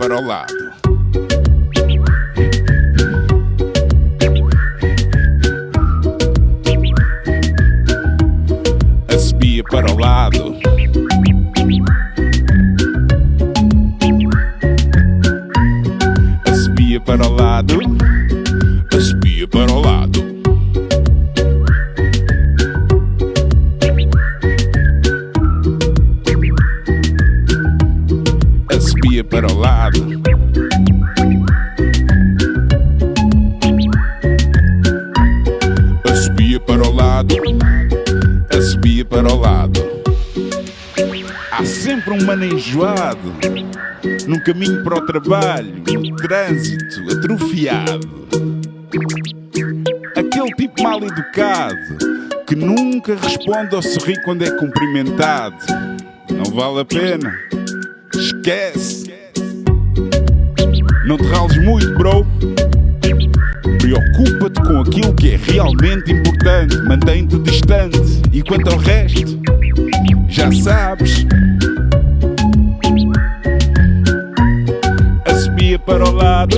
para o lado. Assobia para o lado. Assobia para o lado. Assobia para o lado. Assobia para o lado. Assobia para o lado. Assobia para o lado. Há sempre um mano enjoado num caminho para o trabalho, no trânsito atrofiado. Aquele tipo mal educado que nunca responde ou sorri quando é cumprimentado. Não vale a pena. Esquece. Não te rales muito, bro. Preocupa-te com aquilo que é realmente importante. Mantém-te distante. E quanto ao resto, já sabes. Assobia para o lado.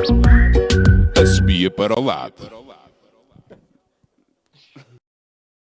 Assobia para o lado.